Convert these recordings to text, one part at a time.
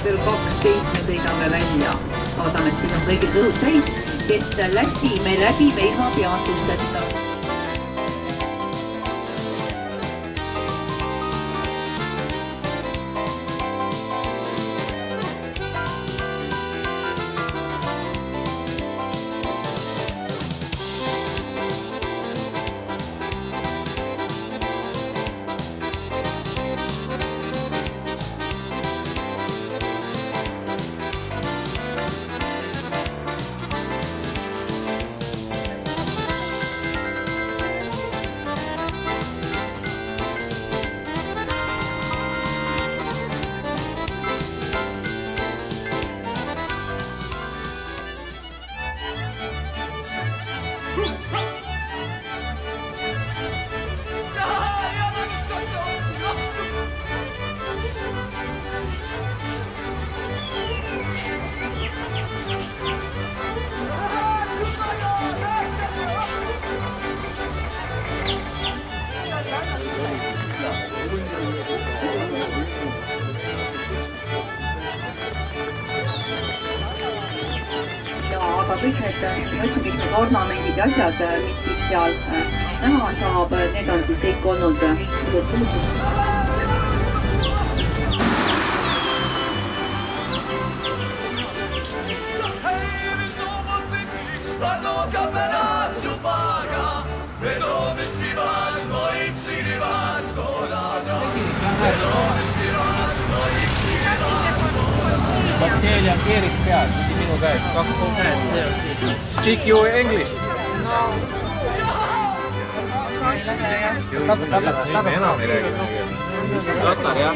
kell 12 me sõidame välja. Loodan, et siis on kõigil kõhud täis, sest Läti me läbime ilma peatusteta. Aga kõik need ornamendid ja asjad, mis siis seal näha saab, need on siis kõik olnud Seal on keerik peal, minu käes, 2 punkti. Speak you English? No. Me enam ei räägi. Satar, jah.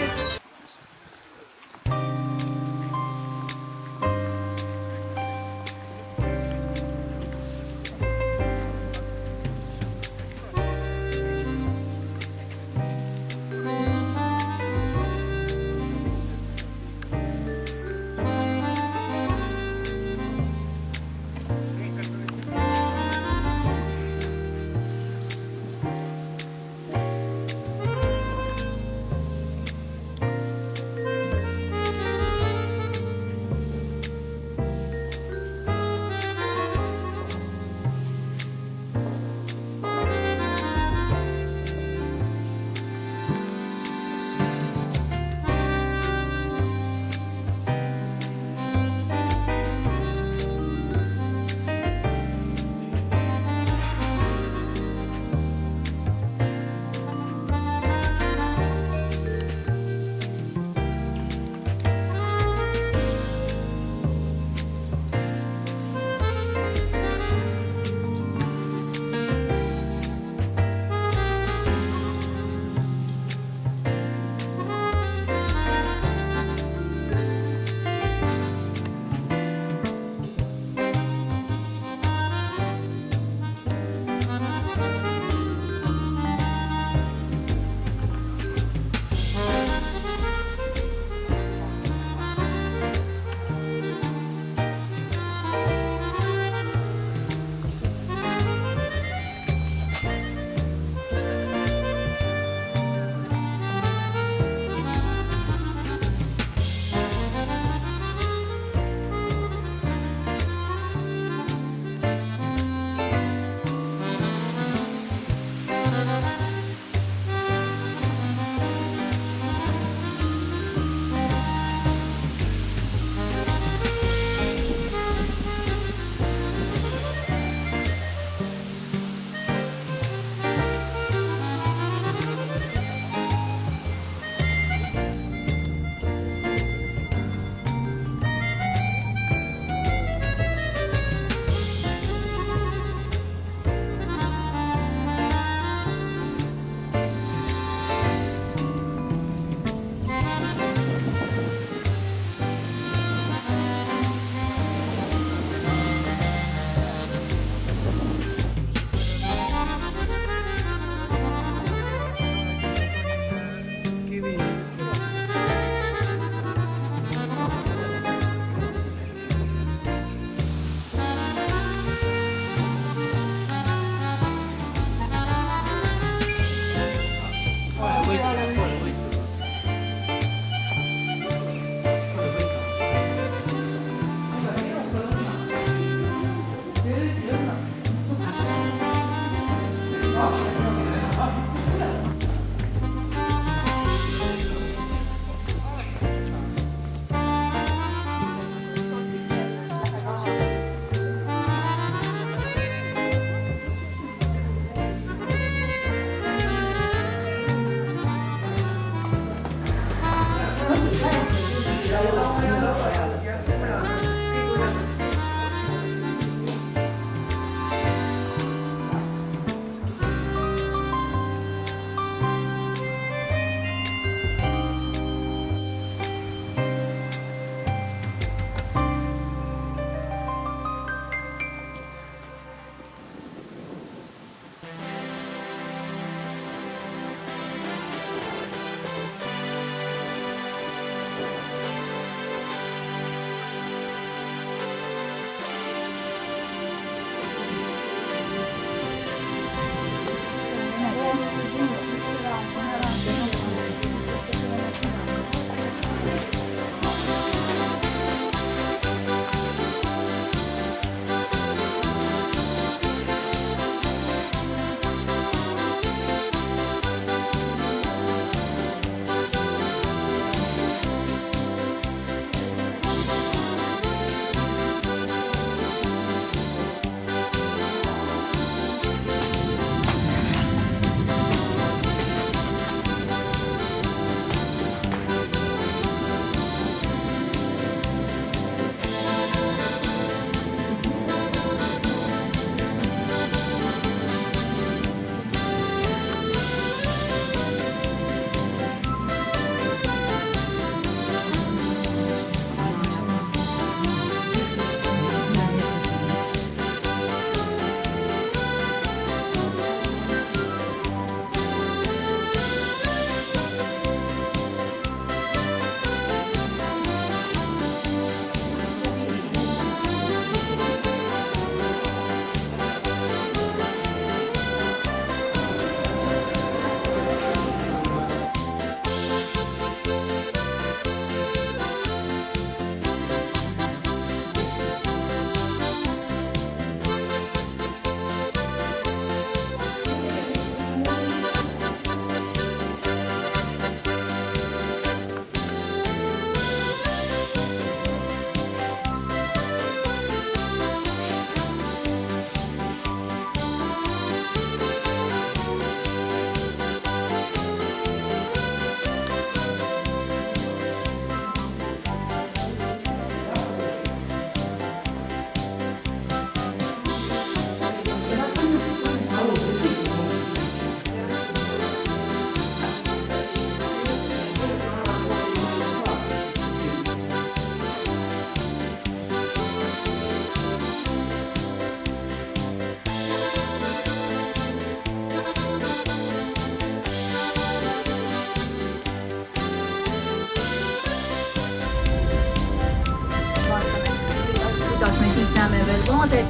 näeme veel vaadet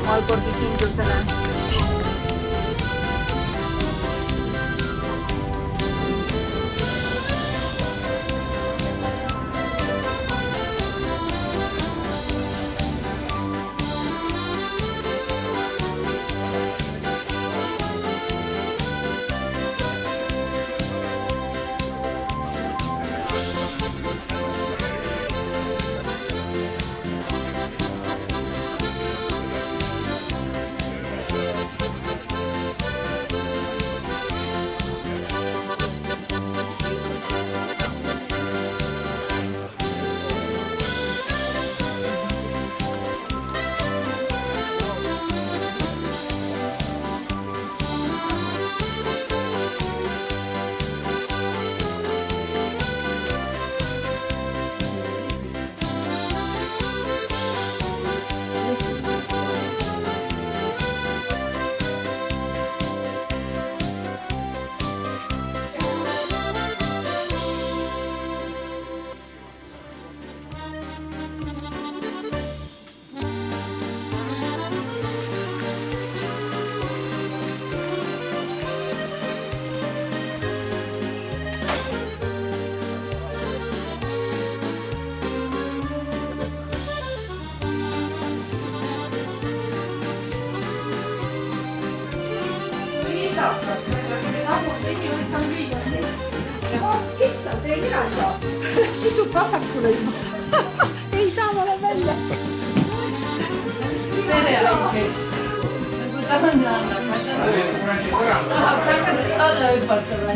Aalborgi kindlusele. Kes ta tee mina ei saa? Kisub vasakule juba. Ei saa, ma olen välja. Tere, Laukeks. Ma tahan näha kassi. Tahaks hakata alla hüpatama.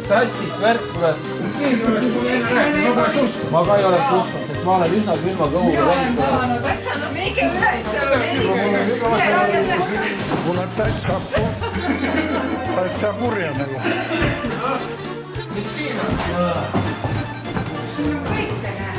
Sassis värk, kurat. Ma ka ei oleks uskunud, et ma olen üsna külma kõhuga läinud. Minge üles. Mul on täitsa kurja nagu. Mis siin on? Siin on kõike näe.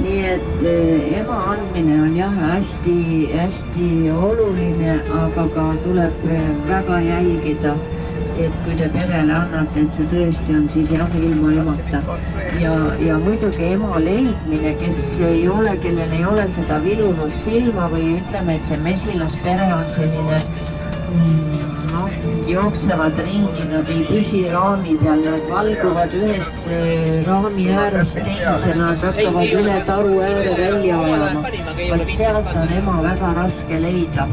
Nii et ema andmine on jah hästi oluline, aga ka tuleb väga jälgida, et kui te perele annate, et see tõesti on siis jah ilma emata. Ja muidugi ema leidmine, kellel ei ole seda vilunud silma või ütleme, et see mesilaspere on selline jooksevad ringi, nad ei püsi raami peal, nad valguvad ühest raami äärest teise, nad hakkavad üle taru ääre välja ajama. Vaid sealt on ema väga raske leida.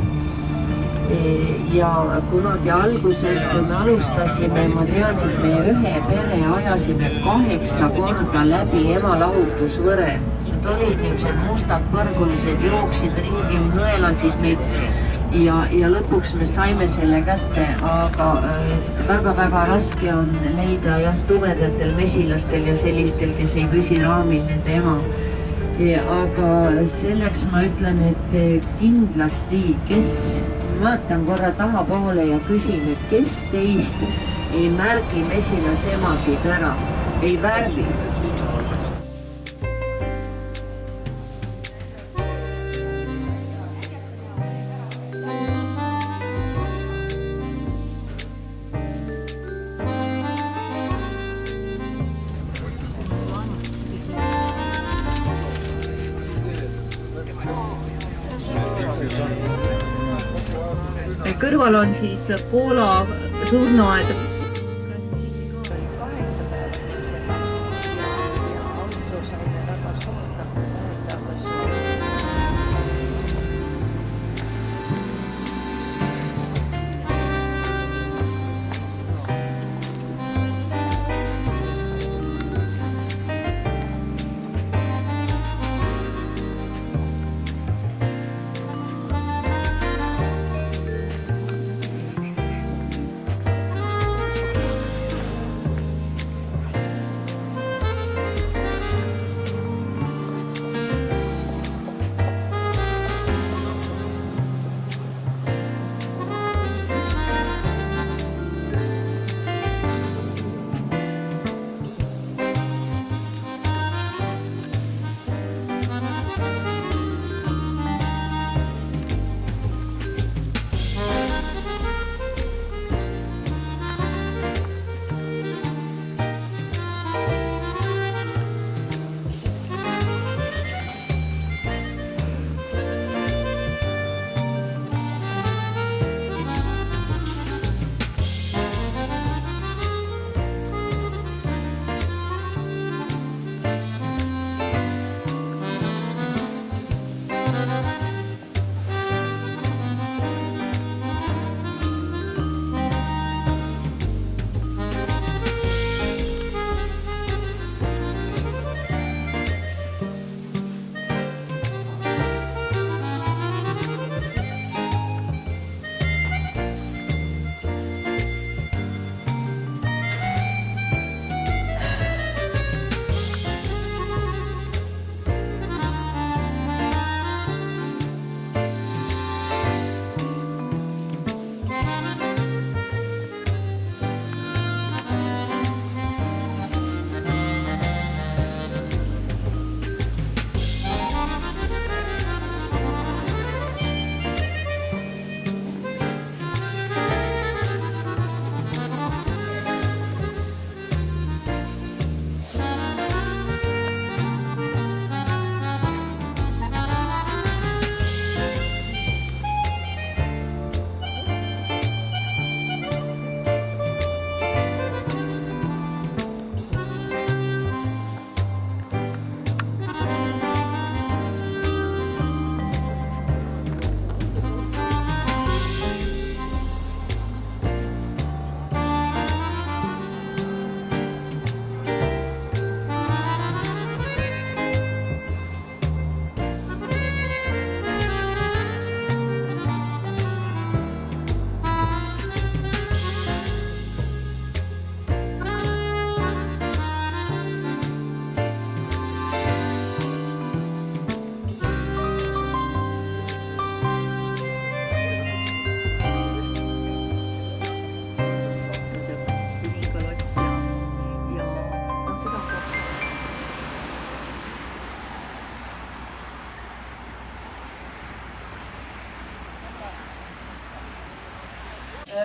Ja kunagi alguses, kui me alustasime, ma tean, et me ühe pere ajasime 8 korda läbi ema lahutusvõre. Need olid niisugused mustad põrgulised, jooksid ringi, nõelasid meid. Ja lõpuks me saime selle kätte, aga väga-väga raske on leida jah tumedatel mesilastel ja sellistel, kes ei püsi raamil nende ema. Aga selleks ma ütlen, et kindlasti, vaatan korra tahapoole ja küsin, et kes teist ei märgi mesilasemasid ära, ei värvi. Kõrval on siis Poola surnuaed.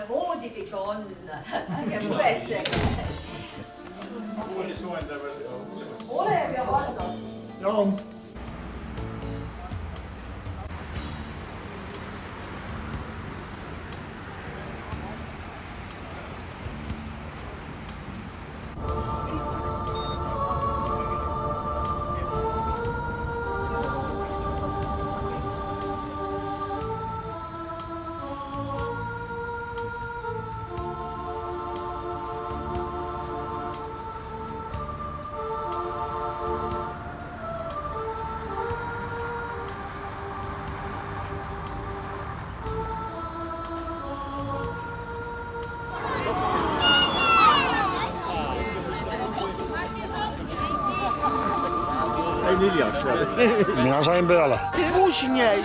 Voodid ikka on, ärge muretsege. Olev ja Valdo. Joo. Sain hiljaks seal. Minä sain peale. Kuusin jäi.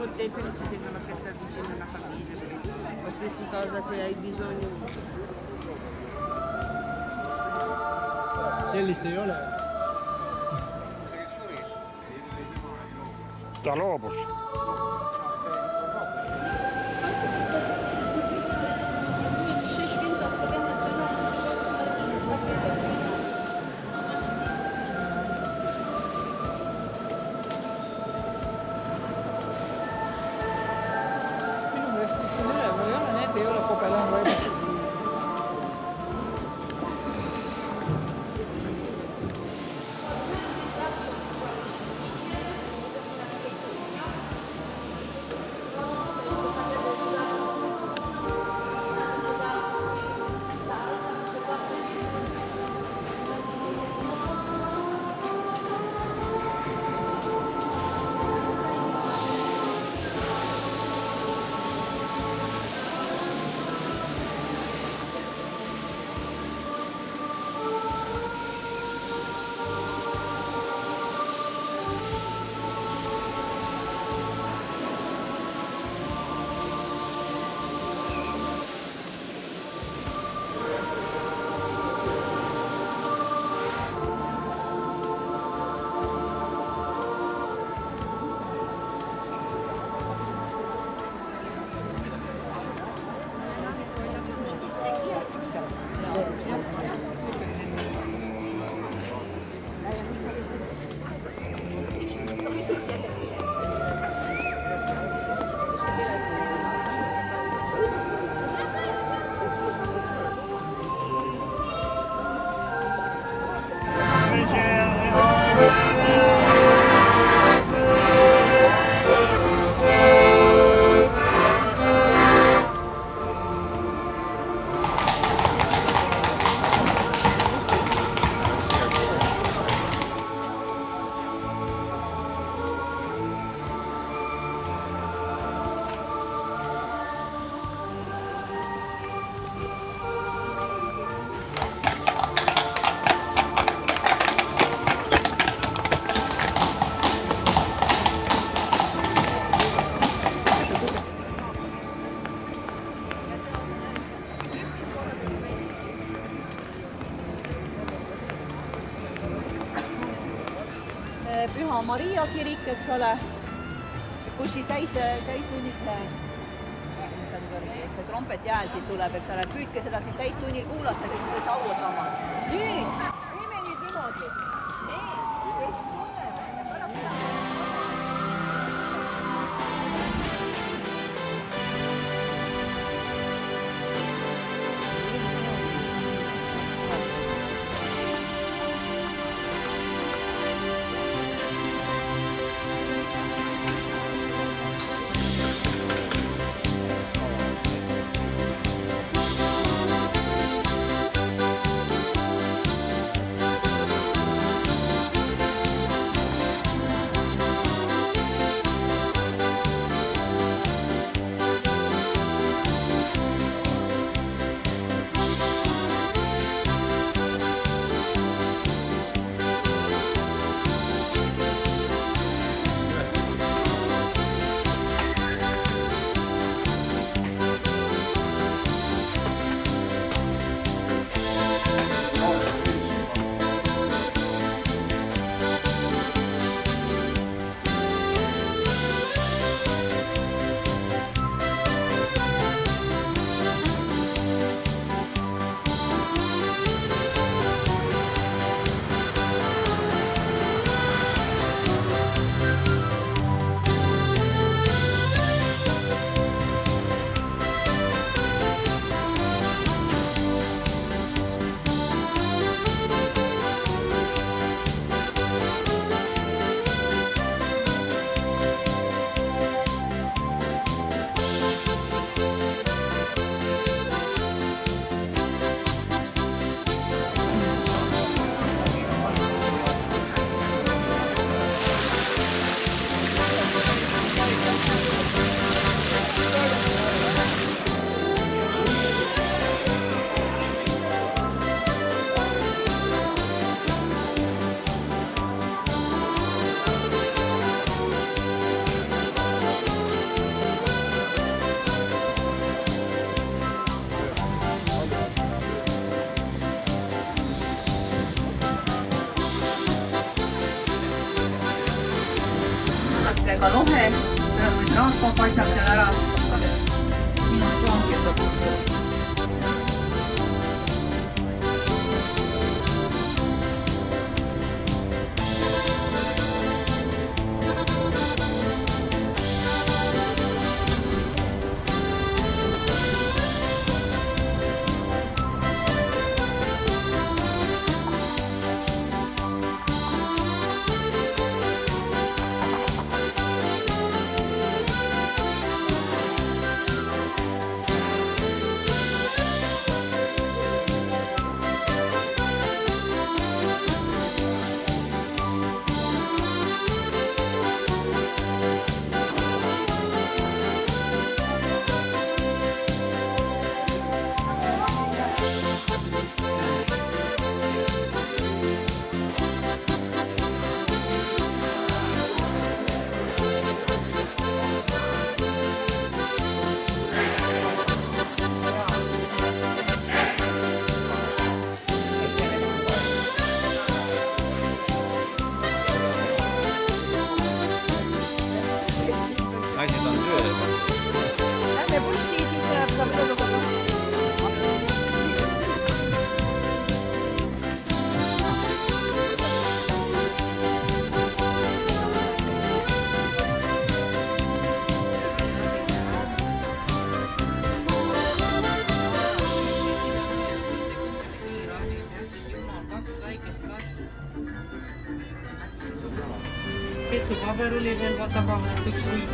Contento di ci tengono che sta vicino alla famiglia, qualsiasi cosa che hai bisogno. Sellist ei ole. Ta loobus. Ei ole kokeillaan vai Püha Maria kirik, eks ole, kus siis täistunnis see trompeti hääl siit tuleb, eks ole, püüdke seda siis täistunnil kuulata, kes te saua samas. Nüüd, teeme nüüd niimoodi. silmadega lohe, rahva paistab seal ära. Siin on soong, kes on kustu. Naised on tööl. Lähme bussi, siis läheb ka peale. Paber oli veel taga, üks rühm.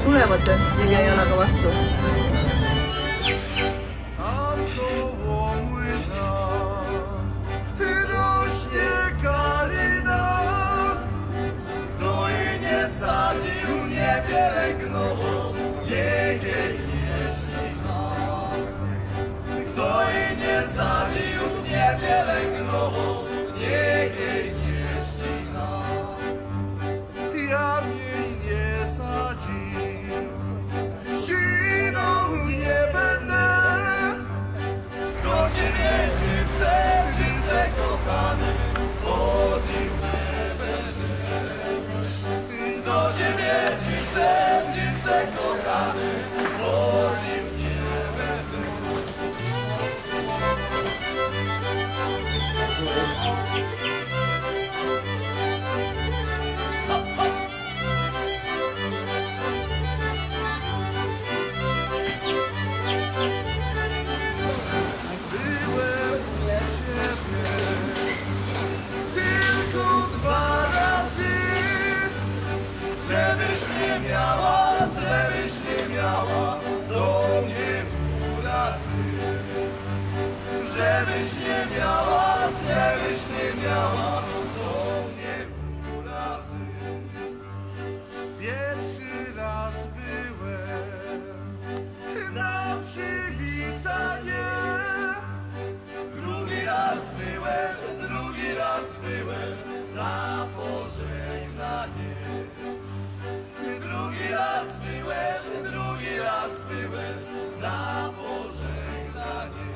Tulevad ja jalaga vastu. Kto jej nie sadził, nie pielęgnował, niech jej nie sina. Kto jej nie sadził, nie pielęgnował, niech jej nie sina. Ja jej nie sadził, siną nie będę. Do ciebie, dziewczę kochany, chodził nie będę. Do ciebie, dziewczę kochany, chodził nie będę. Byłem u ciebie tylko 2 razy, żebyś nie miała do mnie urazy. Żebyś nie miała do mnie urazy. Pierwszy raz byłem na przywitanie, drugi raz byłem na pożegnanie. Drugi raz byłem na pożegnanie.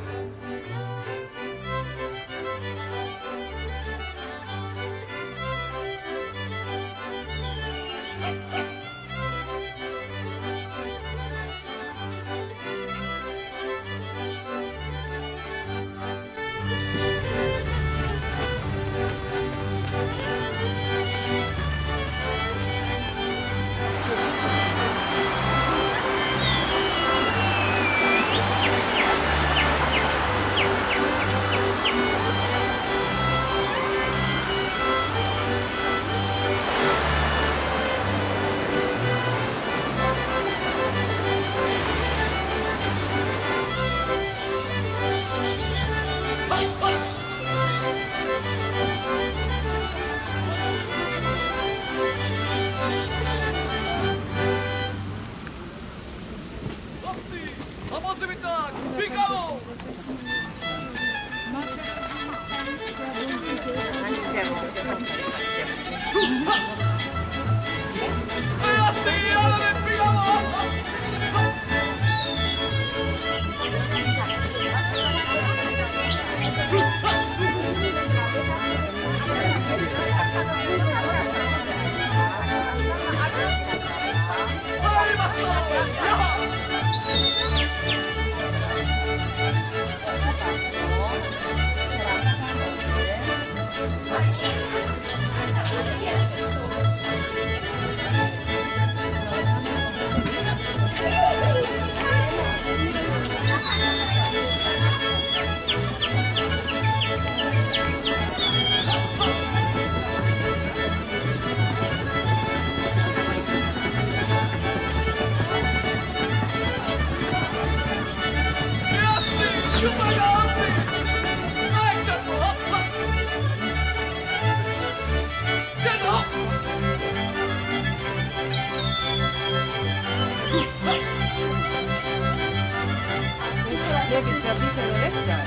saab ise direktor.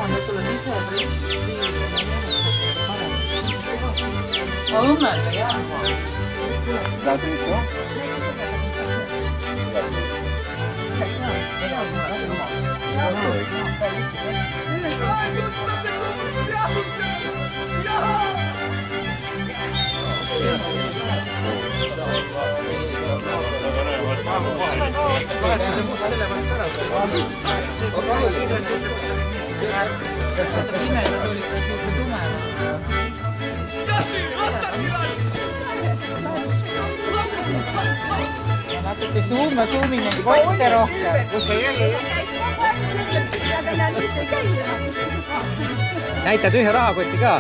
Need tuleb ise Aga õmmelda jah. Pimedas oli ta siuke tumeda. Natuke suumin neid kotte rohkem. Näitad ühe rahakoti ka.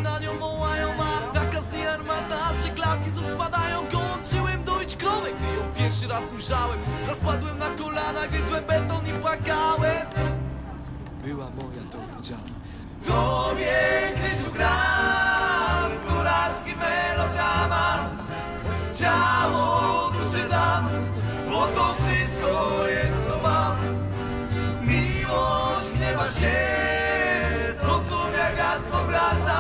Na nią wołają, a taka z niej armata, że klapki z ust spadają. Kończyłem doić krowę, gdy ją pierwszy raz ujrzałem. Zaspadłem na kolana, gryzłem beton i płakałem. Była moja, to wiedziałem. Tobie, Krysiu, gram góralski melodramat. Ciało, duszę dam, bo to wszystko jest, co mam. Miłość gniewa się, to znów jak wiatr powraca.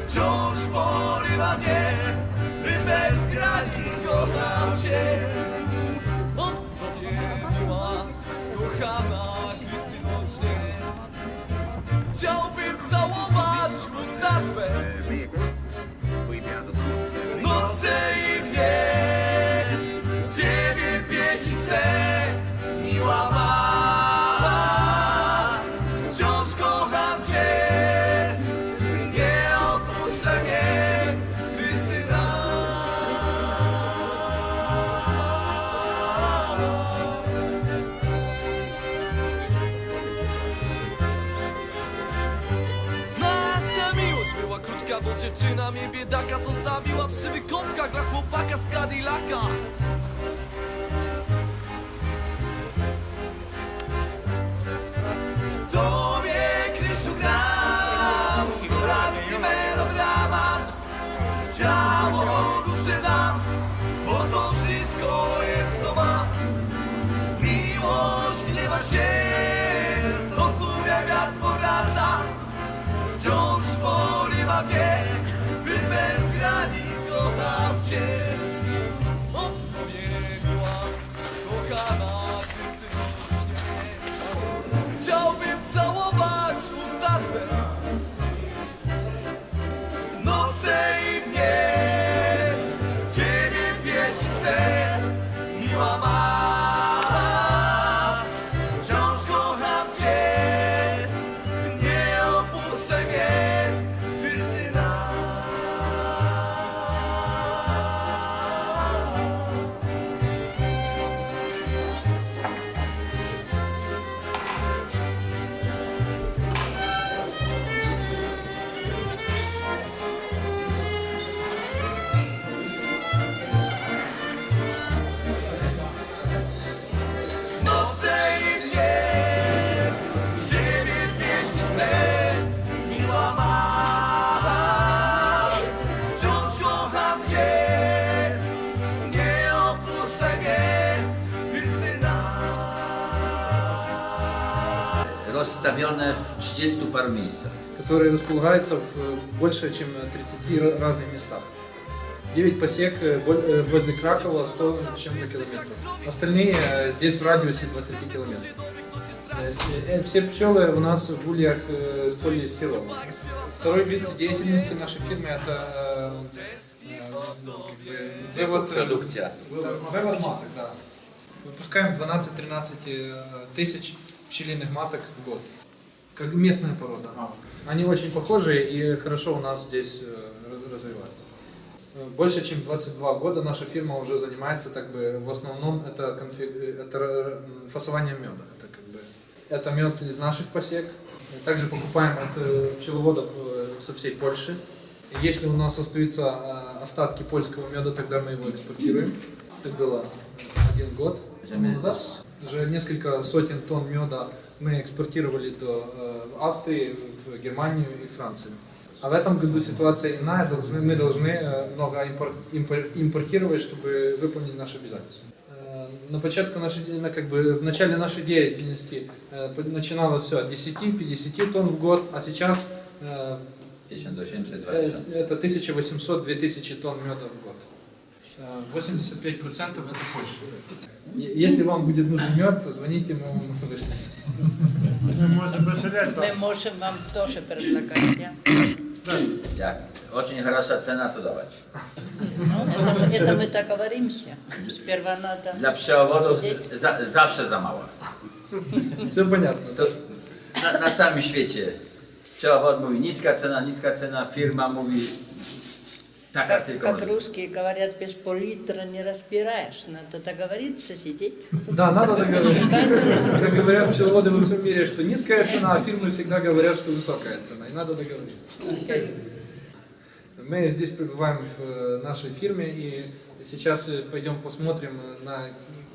Wciąż porywa mnie, bym bez granic kochał cię. Od tobie była kochana Krystyno się. Chciałbym całować usta twe, noce i dnie. Ciebie pieścić chcę, miła ma. Wciąż kocham cię. Bo dziewczyna mnie biedaka zostawiła przy wykopkach dla chłopaka z Cadillaca. Tobie, Krysiu, gram góralski melodramat. Ciało, duszę dam, bo to wszystko jest, co mam. Miłość gniewa się, to znów jak wiatr powraca. Wciąż porywa mnie, bym bez granic kochał cię. Od tobie była kochana Krystyno śnie. Chciałbym całować usta twe, noce i dnie. Ciebie pieścić chcę, miła ma. Wciąż kocham cię. Rozstawione w 30 paru miejscach. Которые располагаются в больше чем 30 разных местах. 9 посек возле Кракова, 100 с чем-то километров. Остальные здесь в радиусе 20 километров. Все пчелы у нас в ульях с полиэстерола. Второй вид деятельности нашей фирмы это вывод продукция. Вывод маток, да. Выпускаем 12-13 тысяч пчелиных маток в год. Как местная порода. Они очень похожи и хорошо у нас здесь развиваются. Больше чем 22 года наша фирма уже занимается, так бы, в основном это фасованием меда. Это мед из наших посек. Также покупаем от пчеловодов со всей Польши. Если у нас остаются остатки польского меда, тогда мы его экспортируем. Так было 1 год назад. Уже несколько сотен тонн меда мы экспортировали до Австрии, в Германию и Францию. А в этом году ситуация иная, мы должны много импортировать, чтобы выполнить наши обязательства. В начале нашей деятельности начиналось все от 10-50 тонн в год, а сейчас это 1800-2000 тонн меда в год. 85% это Польша. Если вам будет нужен мед, звоните, мы вам вышлем. Мы можем вам тоже предлагать, Jak очень хорошая цена, то давать. Это мы так говоримся. Сперва надо... Dla pszczałowodów zawsze za mała. Все понятно. To na całym świecie pszczałowód mówi niska cena, firma mówi taka tylko. Как русские говорят, без пол-литра не разбираешь. Надо договориться, сидеть. Да, надо договориться. Как говорят пчеловоды во всем мире, что низкая цена, а фирмы всегда говорят, что высокая цена. И надо договориться. Мы здесь пребываем в нашей фирме, и сейчас пойдем посмотрим на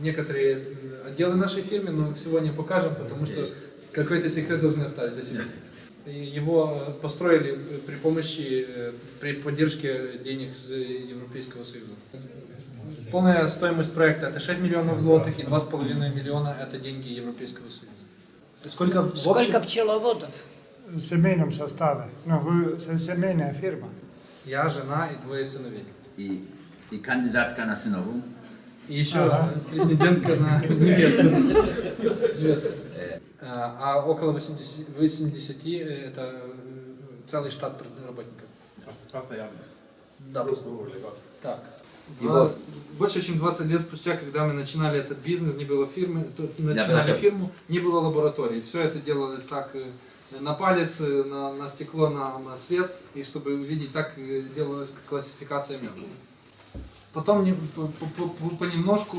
некоторые отделы нашей фирмы, но всего не покажем, потому что какой-то секрет должны оставить для себя. Его построили при поддержке денег из Европейского Союза. Полная стоимость проекта это 6 миллионов злотых и 2,5 миллиона это деньги Европейского Союза. Сколько пчеловодов? В семейном составе. Ну, вы семейная фирма. Я, жена и 2 сыновей. I kandydatka na synową. И еще президентка на невесту. А около 80 это целый штат работников. Постоянно. Да, так. Больше чем 20 лет спустя, когда мы начинали этот бизнес, не было фирмы, фирму, не было лаборатории. Все это делалось так на палец, на стекло, на свет, и чтобы увидеть, так делалась классификация меда. Потом понемножку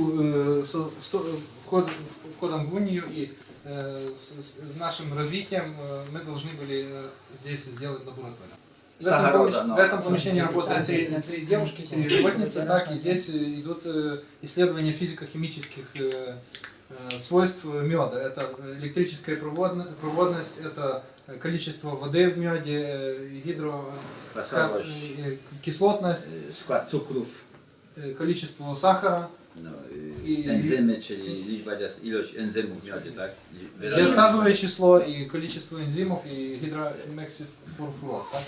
входом в унию и с нашим развитием мы должны были здесь сделать лабораторию. В этом помещении работают 3 девушки, 3 работницы, так, и здесь идут исследования физико-химических свойств меда. Это электрическая проводность, это количество воды в меде, кислотность, skład cukrów, количество сахара. No, enzymy, czyli ilość enzymów w miodzie, tak? Рассказывая число и количество энзимов и гидромексифурфурат, так?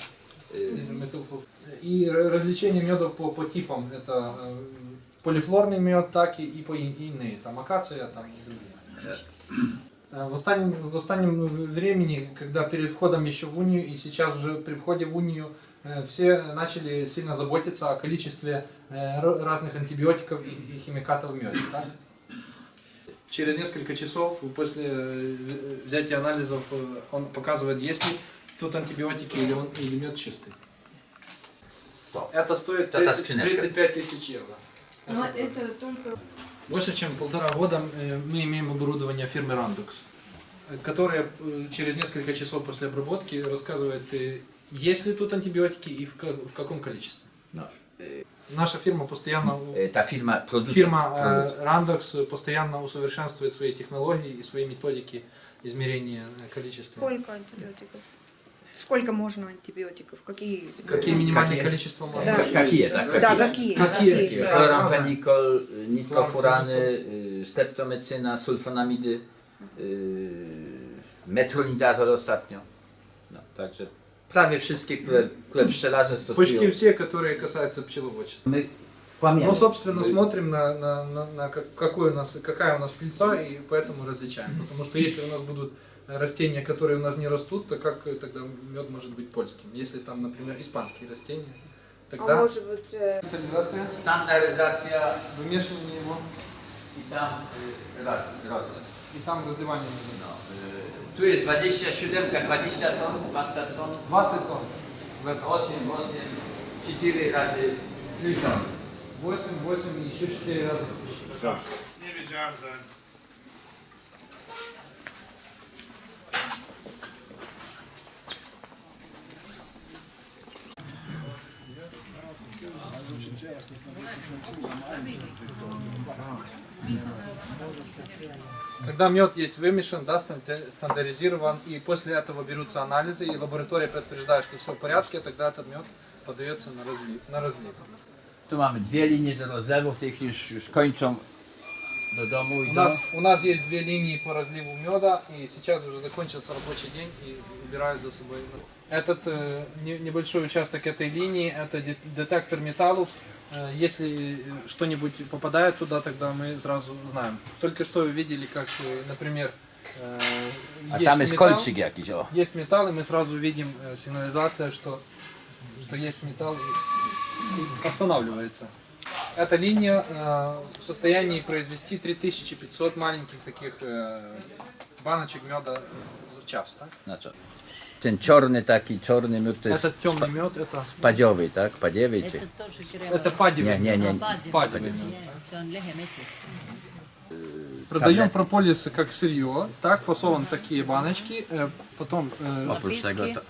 И различение медов по типам. Это полифлорный мед, так и по иные, там акация, там и другие. В останнем времени, когда перед входом еще в унию и сейчас уже при входе в унию, все начали сильно заботиться о количестве разных антибиотиков и химикатов в меде. Так? Через несколько часов после взятия анализов он показывает, есть ли тут антибиотики или мед чистый. Это стоит 35 тысяч евро. Но это только... Больше чем 1,5 года мы имеем оборудование фирмы Randox, которое через несколько часов после обработки рассказывает, есть ли тут антибиотики и в каком количестве. Наша фирма постоянно, фирма Randox постоянно усовершенствует свои технологии и свои методики измерения количества. Сколько антибиотиков? Сколько можно антибиотиков? Какие минимальные количества можно? Да. Какие, tak? Да, какие? Chloramfenikol, nitrofurany, streptomycyna, sulfonamidy, metronidazol ostatnio. No, także prawie wszystkie, które pszczelarze stosują. Почти все, которые касаются пчеловодчества. My kłamiemy. Но, собственно, смотрим на какая у нас пыльца, и поэтому различаем. Потому что если у нас будут растения, которые у нас не растут, то как тогда мед может быть польским? Если там, например, испанские растения, тогда А может быть... стандартизация, Standaryzacja, вымешивание его. I tam rozlew. И там разливание. No, tu jest 27, 20 ton, 20 ton. 20 тонн. В этом. 8, 4 razy 3 ton. 8 и еще 4 раза. Nie wiedziałem, że... Когда мед есть вымешан, да, стандартизирован, и после этого берутся анализы, и лаборатория подтверждает, что все в порядке, тогда этот мед подается на разлив. Tu mamy dwie linie do rozlewu, w tej chwili już kończą do domu i У нас есть две линии по разливу меда, и сейчас уже закончился рабочий день и убирают за собой. Этот небольшой участок этой линии, это детектор металлов. Если что-нибудь попадает туда, тогда мы сразу знаем. Только что вы видели, как, например, есть металл, и мы сразу видим сигнализация, что есть металл, и останавливается. Эта линия в состоянии произвести 3500 маленьких таких баночек меда в час. Так? Znaczy, ten czarny miód to jest Этот темный мед, это padziowy, tak? Padziewy czy? это падевый. Nie. Падевый мед. Продаем прополис как сырье, так, фасован такие баночки, потом, Oprócz tego to,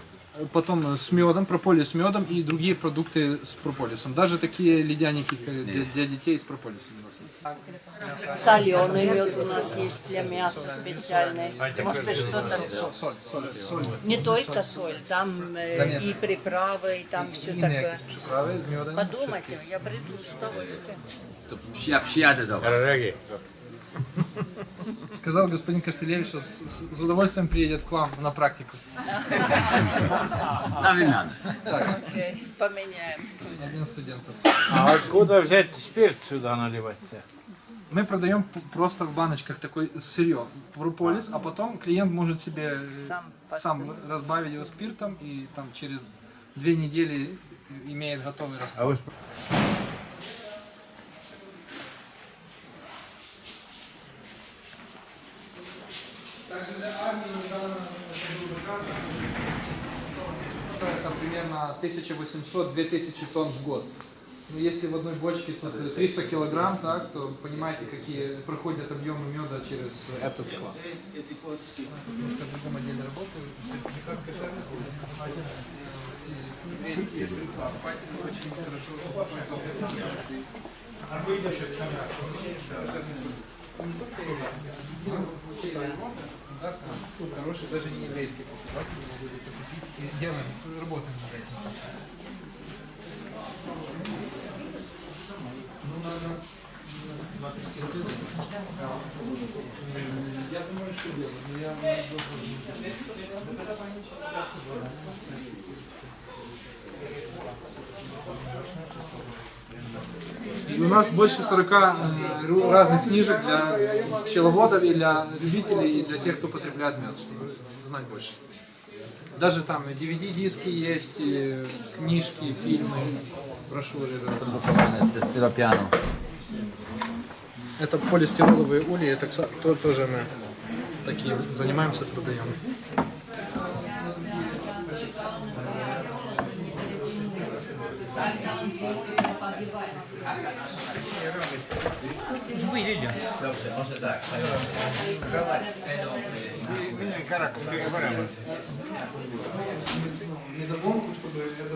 потом с медом, прополис с медом и другие продукты с прополисом. Даже такие ледяники для детей с прополисом у нас есть. Соленый мед у нас есть для мяса специальный. Может быть, что-то... Соль. Не только соль, там и приправы, и там все такое. Приправы с медом. Подумайте, я приду с удовольствием. to ja przyjadę do was. Сказал господин Каштелевич, что с удовольствием приедет к вам на практику. Na wymianę. Окей, поменяем. Один студент. А откуда взять спирт сюда наливать? Мы продаем просто в баночках такой сырье, прополис, а потом клиент может себе сам разбавить его спиртом и там через 2 недели имеет готовый раствор. Также для армии недавно был заказ, это примерно 1800-2000 тонн в год. Но если в одной бочке тут 300 килограмм, так, то понимаете, какие проходят объемы меда через этот склад. В другом отделе работаю, сертификат кошерности, еврейские покупатели очень хорошо хороший, даже не еврейский покупатель могут это купить и делаем, работаем над этим. Я думаю, что делать. И у нас больше 40 разных книжек для пчеловодов и для любителей, и для тех, кто потребляет мед, чтобы знать больше. Даже там DVD-диски есть, и книжки, фильмы, брошюры. Produkowane ze styropianu. Это полистироловые ульи, это тоже мы таким занимаемся, продаем. Dobrze, może tak. Prowadź z pedą. Недогонку, чтобы это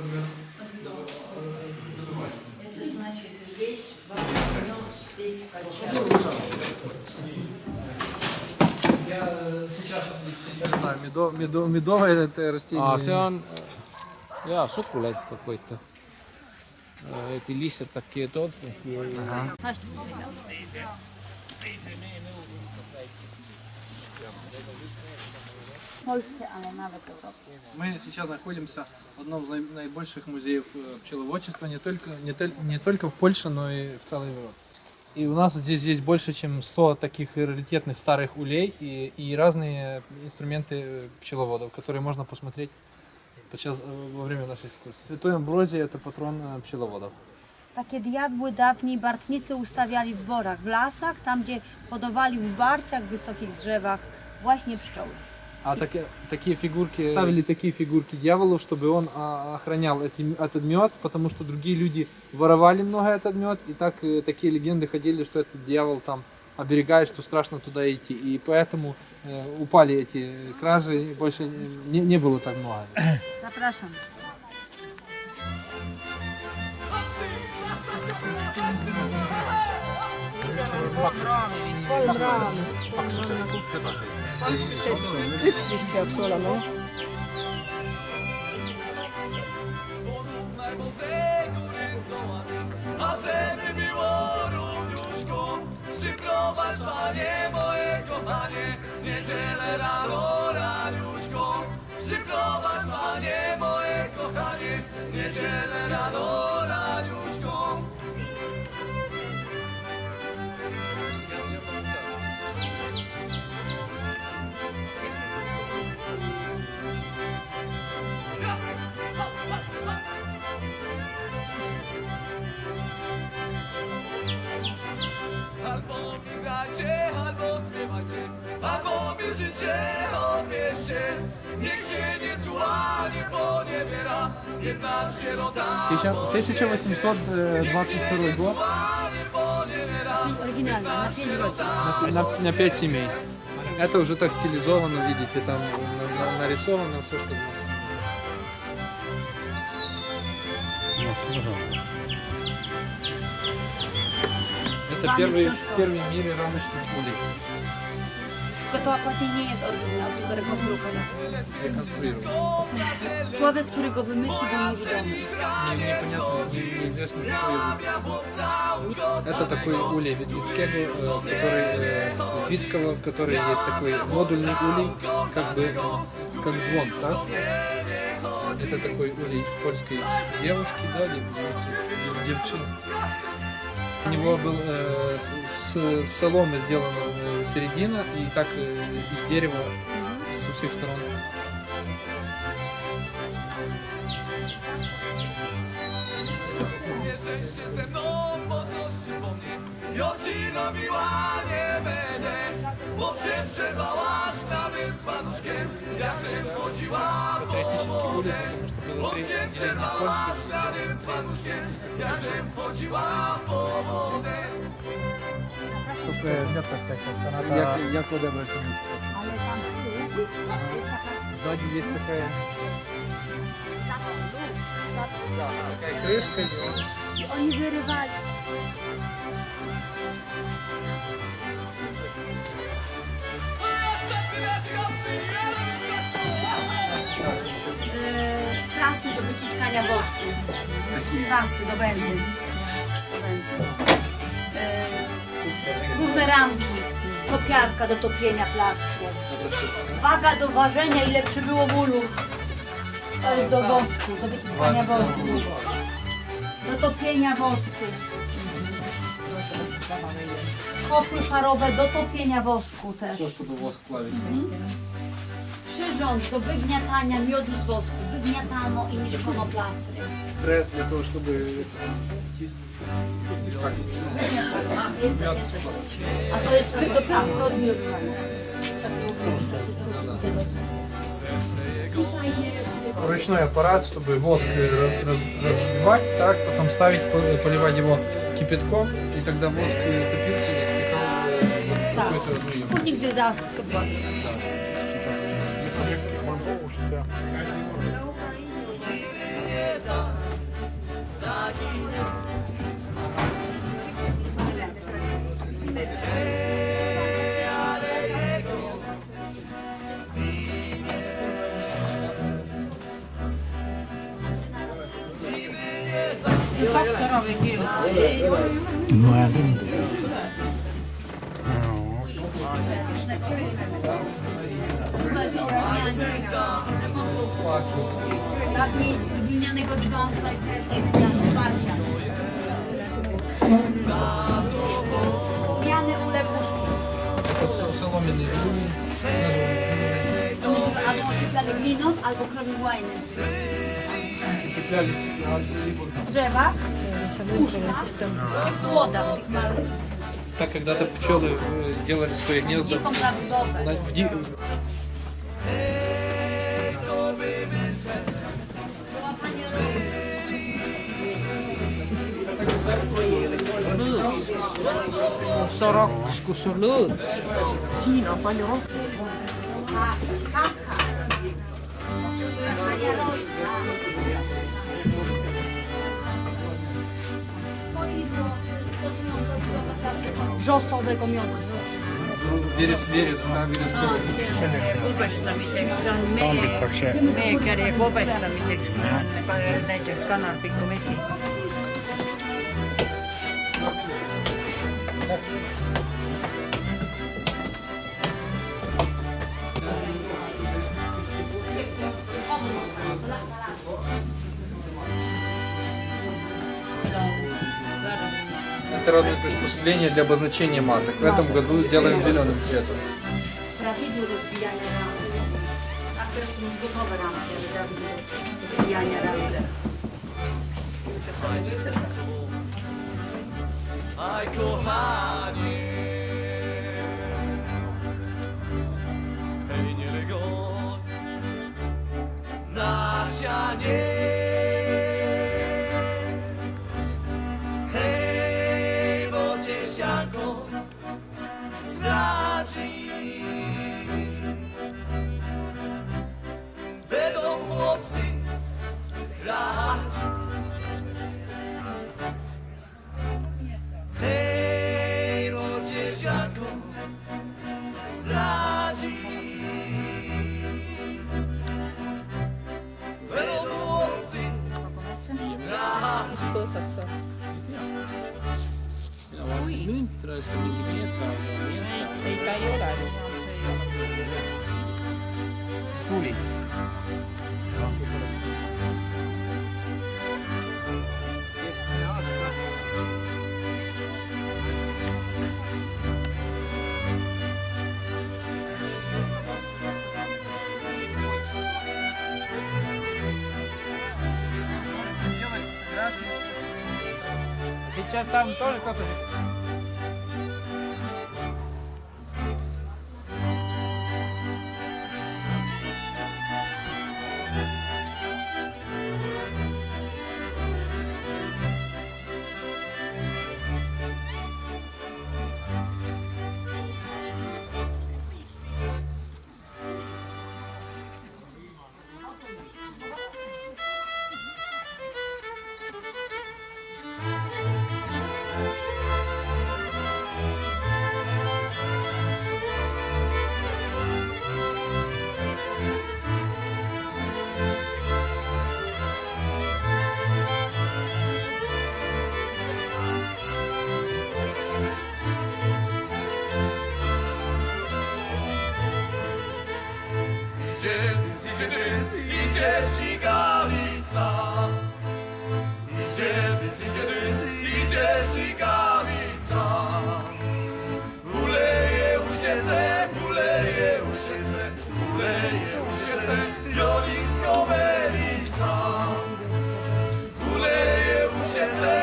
Это значит, весь ваш мед здесь качается. Я сейчас медовое это растение. See on jaa, sukulaid võita. Et lihtsalt äkki tootmegi. Мы сейчас находимся в одном из наибольших музеев пчеловодчества не только в Польше, но и в целой Европе. И у нас здесь есть больше, чем 100 таких раритетных старых улей и разные инструменты пчеловодов, которые можно посмотреть сейчас во время нашей экскурсии. Святой Амброзий — это патрон пчеловодов. Takie diabły dawniej bartnicy ustawiali w borach, w lasach, tam gdzie hodowali w barciach, w wysokich drzewach właśnie pszczoły. А такие фигурки, ставили такие фигурки дьяволу, чтобы он охранял этот мед, потому что другие люди воровали много этот мед, и так такие легенды ходили, что этот дьявол там оберегает, что страшно туда идти. И поэтому упали эти кражи, и больше не было так много. Zapraszam. Üks vist peaks olema. A zemy miło Runiuszko, przyprowadź Panie moje kochanie, niedzielę rano raniuszko, przyprowadź Panie moje kochanie, niedzielę rano raniuszko. Albo mi grajcie, albo śpiewajcie, albo bierzcie, odbierzcie. Niech się nie tuła, nie poniewiera, jedna sierota. 1822 год. Oryginalnie, na 5 godzin. На 5 семей. Это уже так стилизовано, видите, там нарисовано все, что было. Это первый в мире рамочный улей. Tylko to akurat nie jest oryginał, tylko rekonstrukcja. Реконструирован. Człowiek, który go wymyślił, był niewidomy. Непонятно, неизвестно, какой его. Это такой улей Витвицкого, Витвицкого, который есть такой модульный улей, как бы как звон, так? Это такой улей польской девушки, да, девчины. У него был с соломы сделана середина и так из дерева со всех сторон. Jeżeli się ze mną po coś przypomnie, ja ci robiła nie będę, bo się przebałaś kladem z panuszkiem, jak się wchodziła po wodę. Bo się przebałaś kladem z panuszkiem, jak się wchodziła po wodę. Як подобрать? Ale tam tył jest taka... Сзади есть такая крышка. I oni wyrywali. Trasy do wyciskania wosku. Trasy do benzyny. Różne ramki. Topiarka do topienia plastru. Waga do ważenia, ile przybyło mulów. To jest do wosku, do wyciskania wosku. Do topienia wosku. Kotły parowe do topienia wosku też. Все, чтобы воск плавить. Przyrząd do wygniatania miodu z wosku. Wygniatano i niszczono plastry. Пресс для того, чтобы A to jest do pianki, do odmiotowania. ручной аппарат, чтобы воск разбивать, так, потом ставить, поливать его кипятком, и тогда воск топился и стекал в какой-то объем. Później, gdy zastęp była. Dawniej glinianego dzwonka i otwarcia. Miane uległuszki. Это соломенные улей. One były albo ocieplane gliną, albo krowy łajny. Цеплялись либо W drzewach Młoda. Так когда-то пчелы делали свои гнезда Dziką zabudowę. Sorokku sulut. Siin on palju rohkem. Wrzosowego miodu. Верес, да, вересковый. Kopestamiseks on meekärje kopestamiseks, kui on näiteks kanarpiku vesi. Это разные приспособления для обозначения маток. В этом году сделаем зеленым цветом. Trafidził do zbijania ramy. A teraz są gotowe ramy, do zbijania ramy. Aj kochanie, hej nie legoj na sianie, hej, bo cię sianko zdradzi. Będą chłopcy grać. Hej, bo cię sianko zdradzi. Będą chłopcy grać. Minä vaan se mynträys kuitenkin miettää. Ei kai ole. Tuli. Сейчас там тоже кто-то. Idzie sigawica. Idzie sigawica. Uleje usiece, Jolicko Melica. Uleje usiece,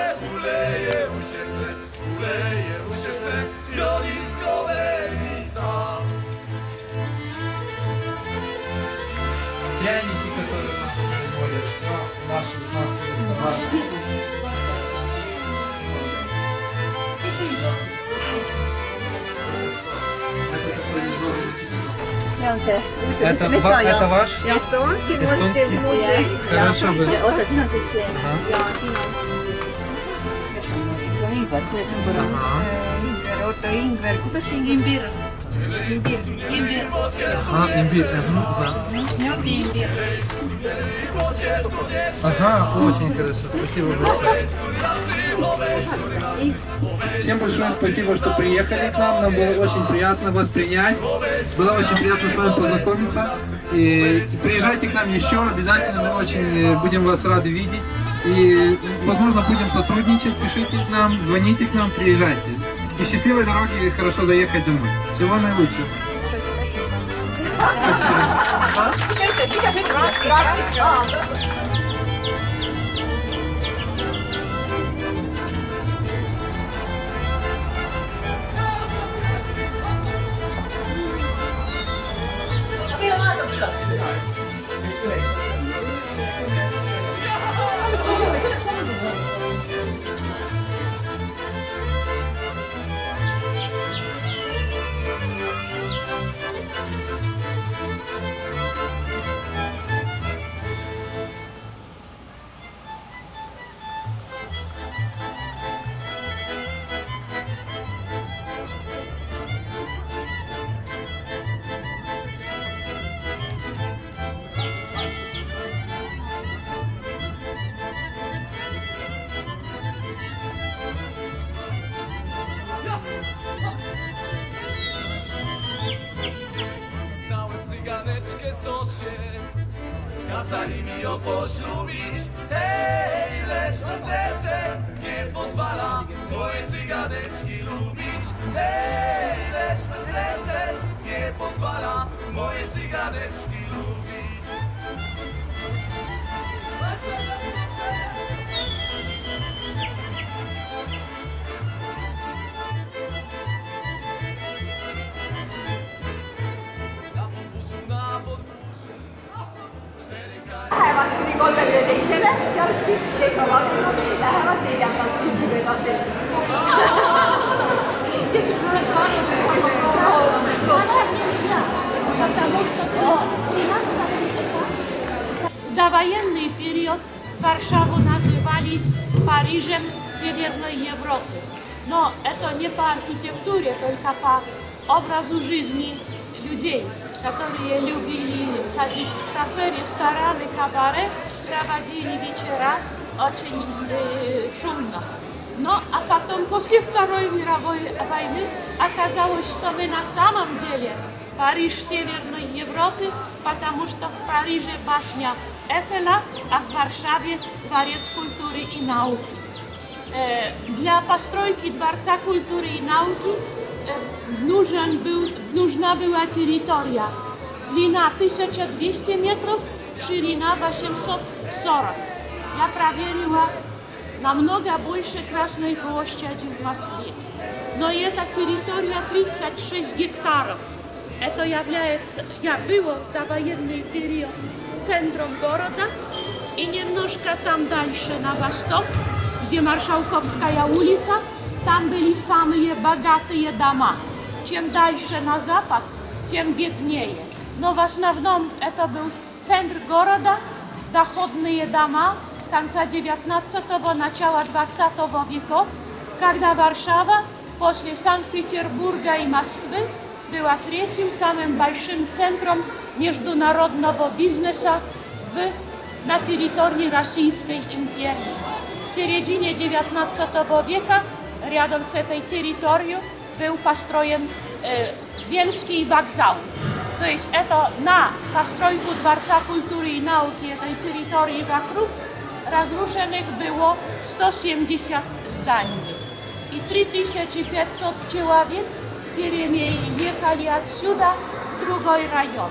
Jolicko Melica. Пряники, которые нас приводят в наши рестораны. Это ваш? Эстонский, Эстонский? Хорошо бы. Oota, siin on siis see ja siin on ingver, kuidas on põrand? Ingver, oota, ingver, kuidas see imbir? Imbir. Имбирь. Имбир. Ага, очень хорошо. Спасибо большое. Всем большое спасибо, что приехали к нам. Нам было очень приятно вас принять. Было очень приятно с вами познакомиться. И приезжайте к нам еще. Обязательно мы очень будем вас рады видеть. И, возможно, будем сотрудничать. Пишите к нам, звоните к нам, приезжайте. И счастливой дороги и хорошо доехать домой. Всего наилучшего. Спасибо. sosie. Kazali mi ją poślubić, hej, lecz me serce nie pozwala moje cyganeczki lubić. Hej, lecz me serce nie pozwala moje cyganeczki lubić. Na podwórzu Lähevad kuni 32-le jalgsi, kes on valmis, lähevad 4. edasi. Довоенный период Варшаву называли Парижем Северной Европы. Но это не по архитектуре, только по образу жизни людей, которые любили ходить в кафе, рестораны, кабаре, проводили вечера очень шумно. Но а потом, после Второй мировой войны, оказалось, что мы на самом деле Париж Северной Европы, потому что в Париже башня Эйфеля, а в Варшаве Дворец культуры и науки. Для постройки Дворца культуры и науки нужна была территория. Длина 1200 метров, ширина 840. Я проверила намного больше Красной площади в Москве. Но эта территория 36 гектаров. Это является, было в довоенный период центром города и немножко там дальше на восток, где Маршалковская улица, там были самые богатые дома. Чем дальше на запад, тем беднее. Но в основном это был центр города, доходные дома конца 19-го, начала 20 веков, когда Варшава после Санкт-Петербурга и Москвы была третьим самым большим центром международного бизнеса на территории Российской империи. В середине 19 века рядом с этой территорией был построен Венский вокзал. То есть это на постройку Дворца культуры и науки этой территории вокруг разрушенных было 170 зданий. И 3500 человек переехали отсюда в другой район.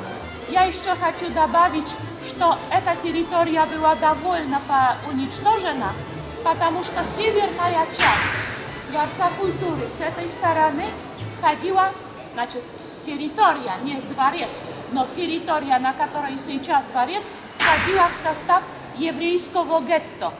Я еще хочу добавить, что эта территория была довольно уничтожена, потому что северная часть Дворца культуры с этой стороны ходила, значит, территория, не дворец, но территория, на которой сейчас дворец, входила в состав еврейского гетто.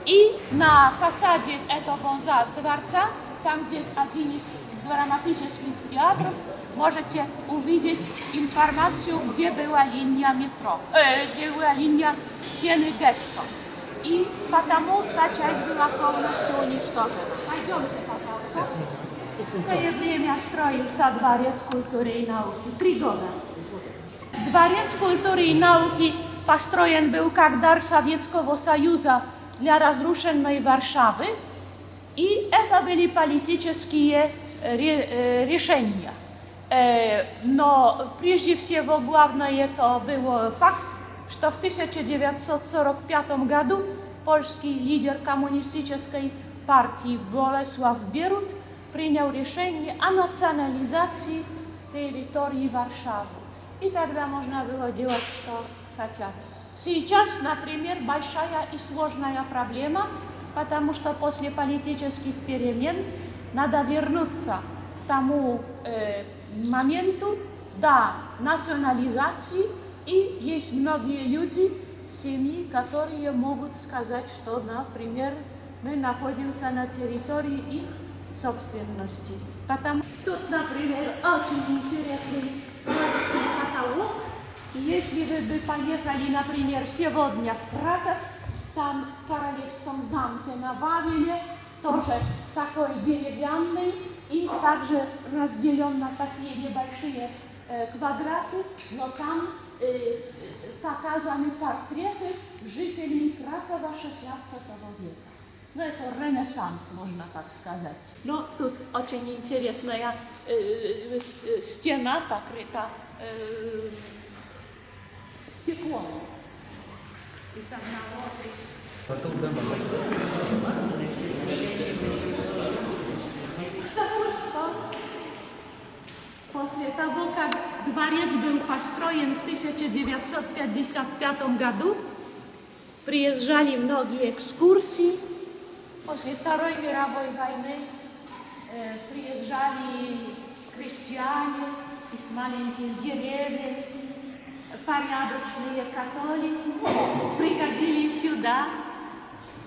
И на фасаде этого дворца, там, где один из драматических театров, можете увидеть информацию, где была линия метро, где была линия стены гетто. И потому та часть была полностью уничтожена. Пойдемте, пожалуйста. В это время строился Дворец культуры и науки. 3 года. Дворец культуры и науки построен был как дар Советского Союза для разрушенной Варшавы. И это были политические решения. Но прежде всего главное это был факт, что в 1945 году польский лидер коммунистической партии Болesław Bierut принял решение о национализации территории Варшавы. И тогда можно было делать, что хотят. Сейчас, например, большая и сложная проблема, потому что после политических перемен надо вернуться к тому моменту до национализации. И есть многие люди, семьи, которые могут сказать, что, например, мы находимся на территории их собственности. Потому тут, например, очень интересный польский каталог. И если вы бы поехали, например, сегодня в Краков, там в Королевском замке на Вавеле, тоже такой деревянный, и также разделен на такие небольшие квадраты, но там показаны портреты жителей Кракова 16 века. Ну, это ренессанс, можно так сказать. Но тут очень интересная стена покрыта ciepło. I tam na wody. После того, как дворец был построен в 1955 году, приезжали многие экскурсии. После Второй мировой войны приезжали крестьяне из маленьких деревень, порядочные католики, приходили сюда,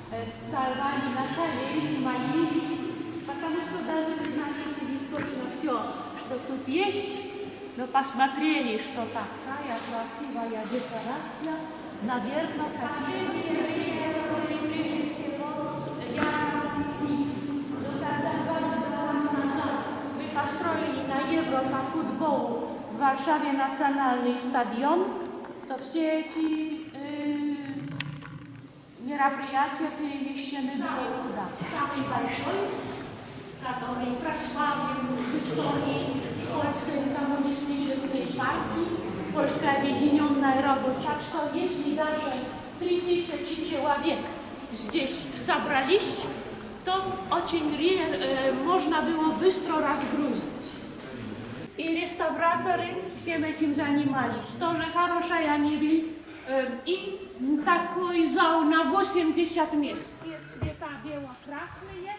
вставали на колени, молились, потому что даже, вы знаете, не точно все, что тут есть, но посмотрели, что такая красивая декорация, наверное, красивая. Построили на Евро по футболу в Варшаве национальный стадион, то все эти мероприятия перемещены были туда. Самый большой, который прославлен в истории Польской коммунистической партии, Польская объединенная рабочая. Так что если даже 3000 человек здесь собрались, то очень можно было быстро разгрузить. И реставраторы всем этим занимались. Тоже хорошая мебель. И такой зал на 80 мест. Цвета бело-красные.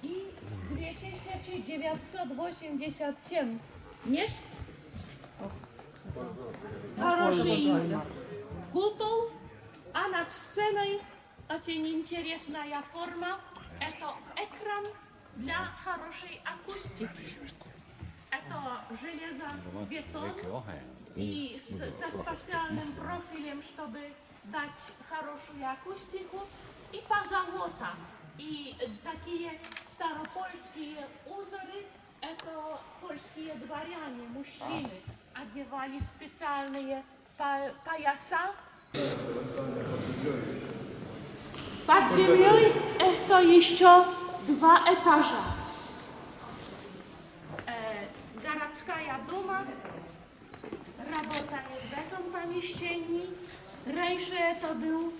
И 2987 мест. Хороший купол. А над сценой очень интересная форма. Это экран для хорошей акустики. Это железобетон и со специальным профилем, чтобы дать хорошую акустику. И позолота. И такие старопольские узоры, это польские дворяне, мужчины, одевали специальные пояса. Под землей это еще 2 этажа. Городская дума работает в этом помещении. Раньше это был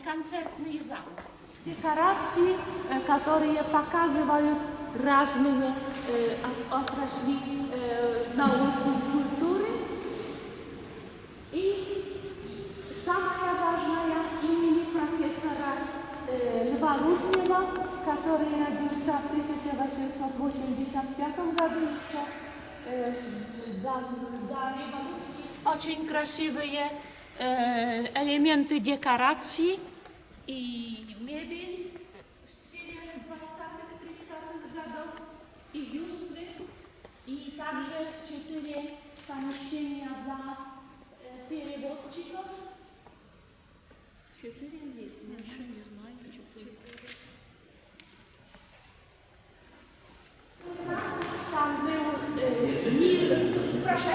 концертный зал. Декорации, которые показывают разные отрасли науки и культуры. И самое важное имени профессора Льва Лутнева, который родился в 1885 году еще до революции. Очень красивые элементы декорации и мебель в стиле 20-30-х годов и бюсты, и также 4 помещения для переводчиков. 4 или меньше, не знаю, 4. Там был мир. Прошу.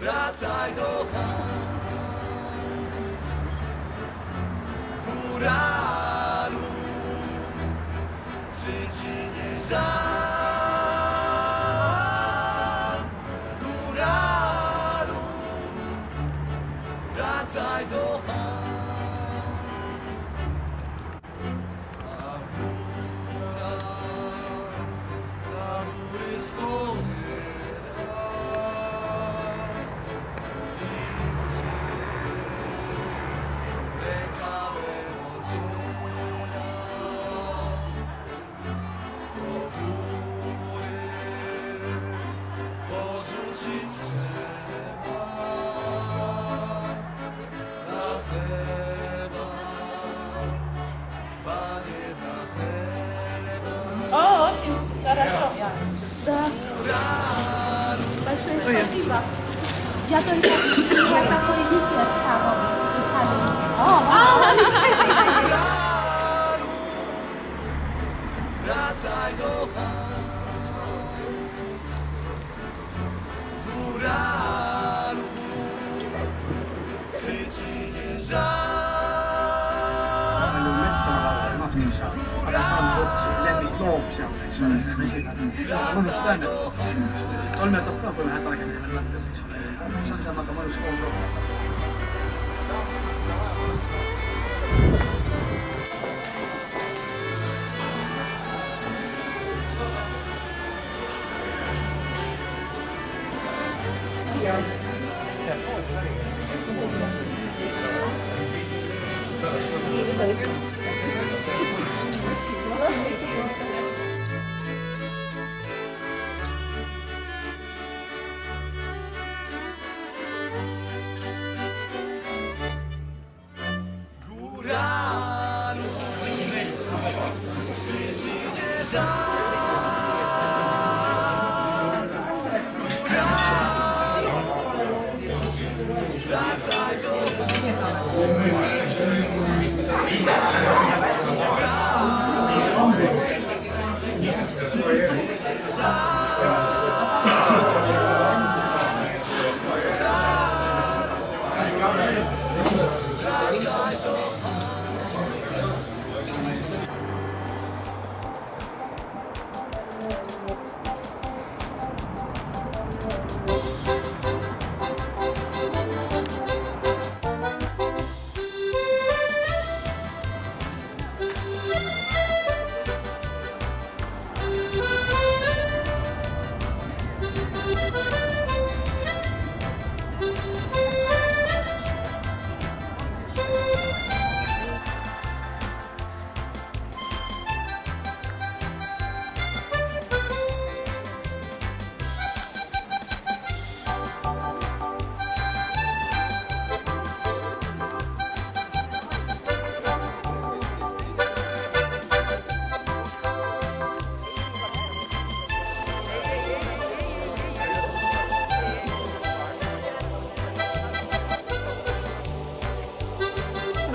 Wracaj do góralu, czy ci nie żal? Góralu, wracaj do rękawy oczy. Polska. Ja to ja taką Litwę stałam. Wracaj do Turalu. Czy ci nie żal?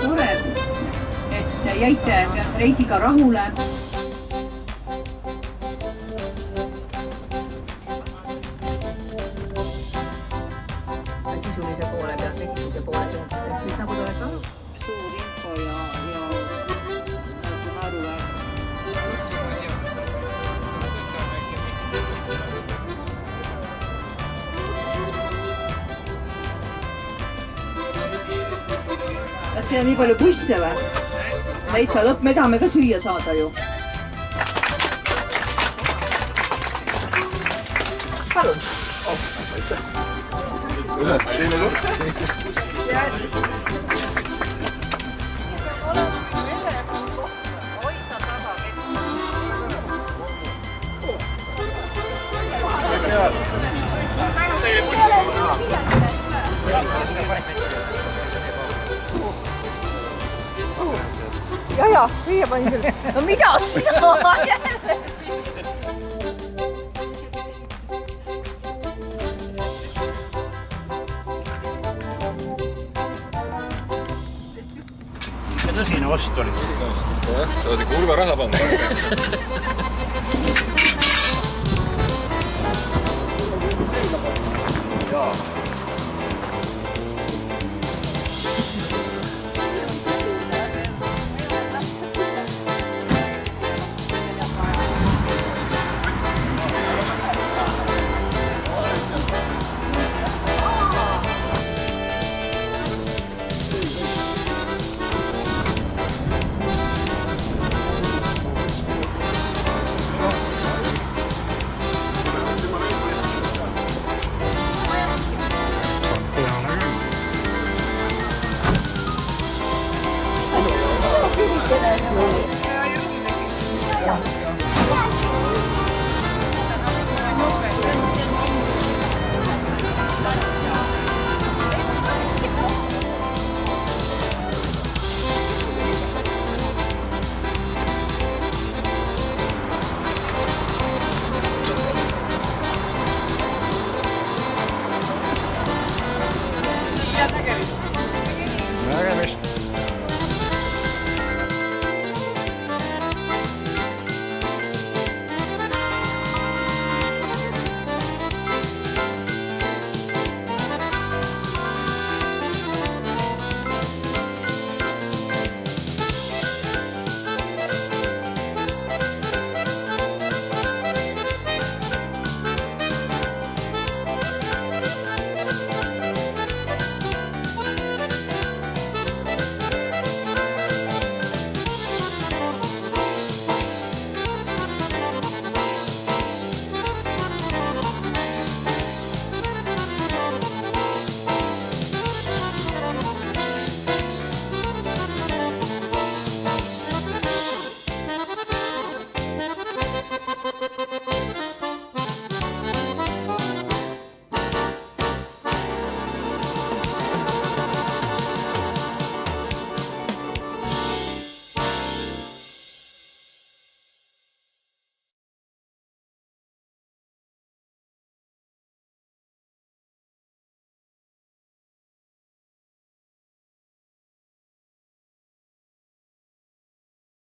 Tore, et jäite reisiga rahule. Sisulise poole pealt, vesisuse poole pealt, siis nagu tuleb ka suur info ja naeruväärne. Kas see on nii palju busse või? Täitsa lõpp, me tahame ka süüa saada ju. Palun. Üle, teine koht. Ja, viie panin küll. No mida sina jälle siin? Tõsine ost oli. See oli kurva raha panna. Jaa.